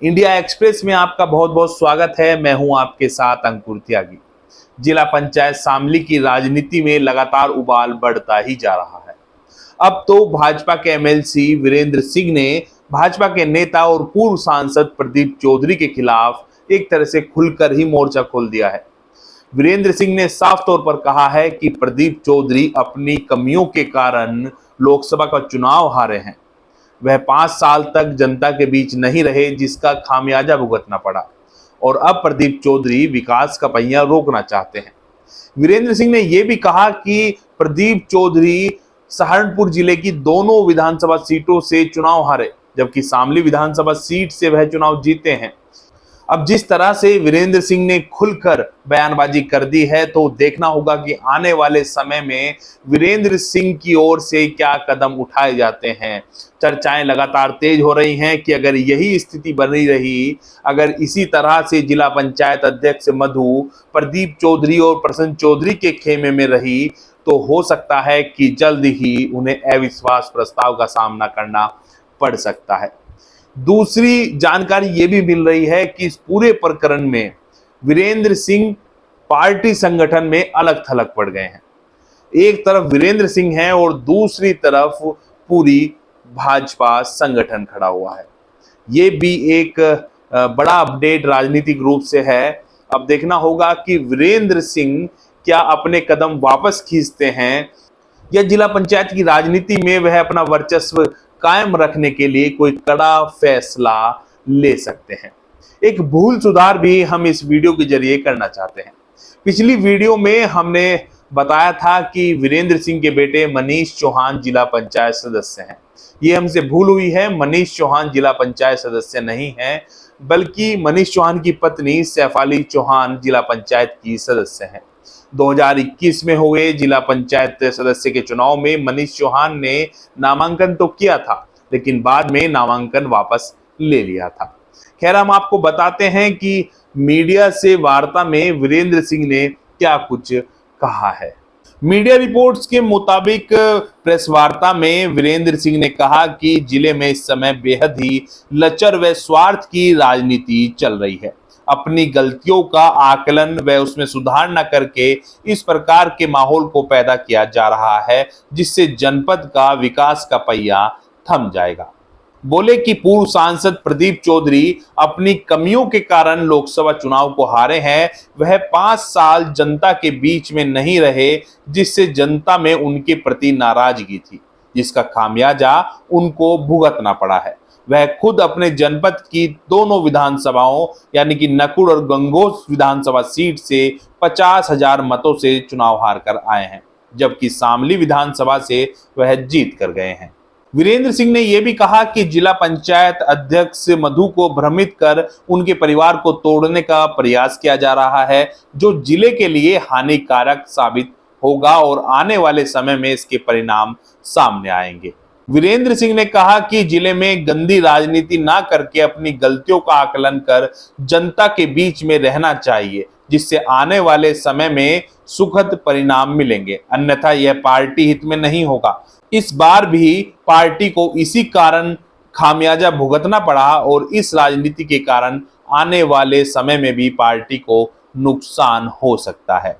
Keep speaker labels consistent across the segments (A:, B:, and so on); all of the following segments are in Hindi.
A: इंडिया एक्सप्रेस में आपका बहुत बहुत स्वागत है। मैं हूं आपके साथ अंकुर त्यागी। जिला पंचायत शामली की राजनीति में लगातार उबाल बढ़ता ही जा रहा है। अब तो भाजपा के एमएलसी वीरेंद्र सिंह ने भाजपा के नेता और पूर्व सांसद प्रदीप चौधरी के खिलाफ एक तरह से खुलकर ही मोर्चा खोल दिया है। वीरेंद्र सिंह ने साफ तौर पर कहा है कि प्रदीप चौधरी अपनी कमियों के कारण लोकसभा का चुनाव हारे हैं। वह 5 साल तक जनता के बीच नहीं रहे, जिसका खामियाजा भुगतना पड़ा, और अब प्रदीप चौधरी विकास का पहिया रोकना चाहते हैं। वीरेंद्र सिंह ने यह भी कहा कि प्रदीप चौधरी सहारनपुर जिले की दोनों विधानसभा सीटों से चुनाव हारे, जबकि शामली विधानसभा सीट से वह चुनाव जीते हैं। अब जिस तरह से वीरेंद्र सिंह ने खुलकर बयानबाजी कर दी है, तो देखना होगा कि आने वाले समय में वीरेंद्र सिंह की ओर से क्या कदम उठाए जाते हैं। चर्चाएं लगातार तेज हो रही हैं कि अगर यही स्थिति बनी रही, अगर इसी तरह से जिला पंचायत अध्यक्ष मधु प्रदीप चौधरी और प्रसन्न चौधरी के खेमे में रही, तो हो सकता है कि जल्द ही उन्हें अविश्वास प्रस्ताव का सामना करना पड़ सकता है। दूसरी जानकारी ये भी मिल रही है कि इस पूरे प्रकरण में वीरेंद्र सिंह पार्टी संगठन में अलग थलग पड़ गए हैं। एक तरफ वीरेंद्र सिंह है और दूसरी तरफ पूरी भाजपा संगठन खड़ा हुआ है। ये भी एक बड़ा अपडेट राजनीतिक रूप से है। अब देखना होगा कि वीरेंद्र सिंह क्या अपने कदम वापस खींचते हैं या जिला पंचायत की राजनीति में वह अपना वर्चस्व कायम रखने के लिए कोई कड़ा फैसला ले सकते हैं। एक भूल सुधार भी हम इस वीडियो के जरिए करना चाहते हैं। पिछली वीडियो में हमने बताया था कि वीरेंद्र सिंह के बेटे मनीष चौहान जिला पंचायत सदस्य हैं। ये हमसे भूल हुई है। मनीष चौहान जिला पंचायत सदस्य नहीं है, बल्कि मनीष चौहान की पत्नी सैफाली चौहान जिला पंचायत की सदस्य हैं। 2021 में हुए जिला पंचायत सदस्य के चुनाव में मनीष चौहान ने नामांकन तो किया था, लेकिन बाद में नामांकन वापस ले लिया था। खैर, हम आपको बताते हैं कि मीडिया से वार्ता में वीरेंद्र सिंह ने क्या कुछ कहा है। मीडिया रिपोर्ट्स के मुताबिक प्रेस वार्ता में वीरेंद्र सिंह ने कहा कि जिले में इस समय बेहद ही लचर व स्वार्थ की राजनीति चल रही है। अपनी गलतियों का आकलन व उसमें सुधार न करके इस प्रकार के माहौल को पैदा किया जा रहा है, जिससे जनपद का विकास का पहिया थम जाएगा। बोले कि पूर्व सांसद प्रदीप चौधरी अपनी कमियों के कारण लोकसभा चुनाव को हारे हैं। वह 5 साल जनता के बीच में नहीं रहे, जिससे जनता में उनके प्रति नाराजगी थी, जिसका खामियाजा उनको भुगतना पड़ा है। वह खुद अपने जनपद की दोनों विधानसभाओं यानी कि नकुड़ और गंगोह विधानसभा सीट से 50,000 मतों से चुनाव हार कर आए हैं, जबकि शामली विधानसभा से वह जीत कर गए हैं। वीरेंद्र सिंह ने यह भी कहा कि जिला पंचायत अध्यक्ष मधु को भ्रमित कर उनके परिवार को तोड़ने का प्रयास किया जा रहा है, जो जिले के लिए हानिकारक साबित होगा और आने वाले समय में इसके परिणाम सामने आएंगे। वीरेंद्र सिंह ने कहा कि जिले में गंदी राजनीति ना करके अपनी गलतियों का आकलन कर जनता के बीच में रहना चाहिए, जिससे आने वाले समय में सुखद परिणाम मिलेंगे, अन्यथा यह पार्टी हित में नहीं होगा। इस बार भी पार्टी को इसी कारण खामियाजा भुगतना पड़ा और इस राजनीति के कारण आने वाले समय में भी पार्टी को नुकसान हो सकता है।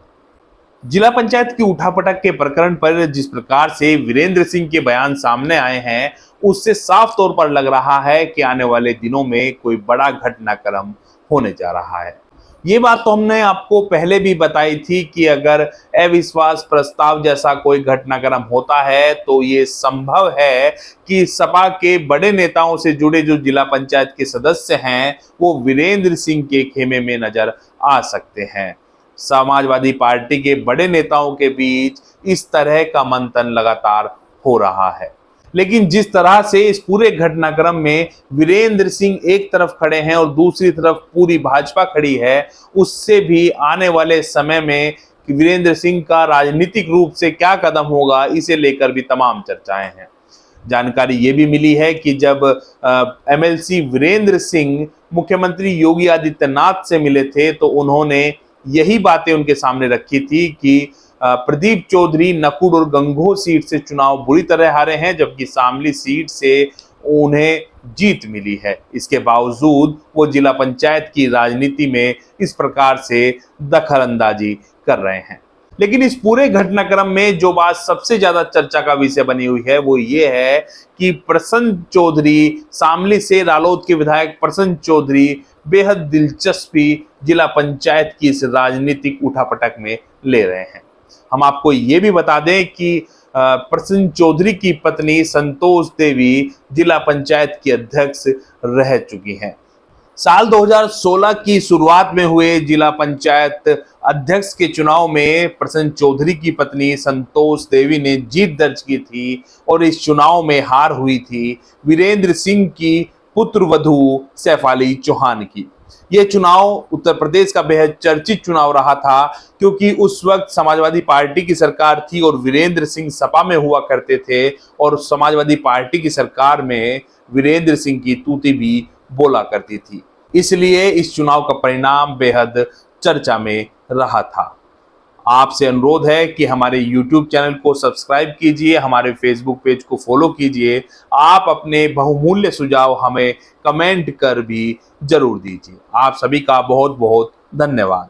A: जिला पंचायत की उठापटक के प्रकरण पर जिस प्रकार से वीरेंद्र सिंह के बयान सामने आए हैं, उससे साफ तौर पर लग रहा है कि आने वाले दिनों में कोई बड़ा घटनाक्रम होने जा रहा है। ये बात तो हमने आपको पहले भी बताई थी कि अगर अविश्वास प्रस्ताव जैसा कोई घटनाक्रम होता है, तो ये संभव है कि सपा के बड़े नेताओं से जुड़े जो जिला पंचायत के सदस्य हैं, वो वीरेंद्र सिंह के खेमे में नजर आ सकते हैं। समाजवादी पार्टी के बड़े नेताओं के बीच इस तरह का मंथन लगातार हो रहा है, लेकिन जिस तरह से इस पूरे घटनाक्रम में वीरेंद्र सिंह एक तरफ खड़े हैं और दूसरी तरफ पूरी भाजपा खड़ी है, उससे भी आने वाले समय में वीरेंद्र सिंह का राजनीतिक रूप से क्या कदम होगा, इसे लेकर भी तमाम चर्चाएं हैं। जानकारी ये भी मिली है कि जब एमएलसी वीरेंद्र सिंह मुख्यमंत्री योगी आदित्यनाथ से मिले थे, तो उन्होंने यही बातें उनके सामने रखी थी कि प्रदीप चौधरी नकुड़ और गंगोह सीट से चुनाव बुरी तरह हारे हैं, जबकि शामली सीट से उन्हें जीत मिली है। इसके बावजूद वो जिला पंचायत की राजनीति में इस प्रकार से दखलंदाजी कर रहे हैं। लेकिन इस पूरे घटनाक्रम में जो बात सबसे ज्यादा चर्चा का विषय बनी हुई है वो ये है कि प्रसन्न चौधरी, शामली से रालोद के विधायक प्रसन्न चौधरी बेहद दिलचस्पी जिला पंचायत की इस राजनीतिक उठापटक में ले रहे हैं। हम आपको ये भी बता दें कि प्रसन्न चौधरी की पत्नी संतोष देवी जिला पंचायत की अध्यक्ष रह चुकी हैं। साल 2016 की शुरुआत में हुए जिला पंचायत अध्यक्ष के चुनाव में प्रसन्न चौधरी की पत्नी संतोष देवी ने जीत दर्ज की थी और इस चुनाव में हार हुई थी वीरेंद्र सिंह की पुत्र वधू सैफाली चौहान की। यह चुनाव उत्तर प्रदेश का बेहद चर्चित चुनाव रहा था, क्योंकि उस वक्त समाजवादी पार्टी की सरकार थी और वीरेंद्र सिंह सपा में हुआ करते थे और समाजवादी पार्टी की सरकार में वीरेंद्र सिंह की तूती भी बोला करती थी। इसलिए इस चुनाव का परिणाम बेहद चर्चा में रहा था। आपसे अनुरोध है कि हमारे YouTube चैनल को सब्सक्राइब कीजिए, हमारे Facebook पेज को फॉलो कीजिए। आप अपने बहुमूल्य सुझाव हमें कमेंट कर भी जरूर दीजिए। आप सभी का बहुत बहुत धन्यवाद।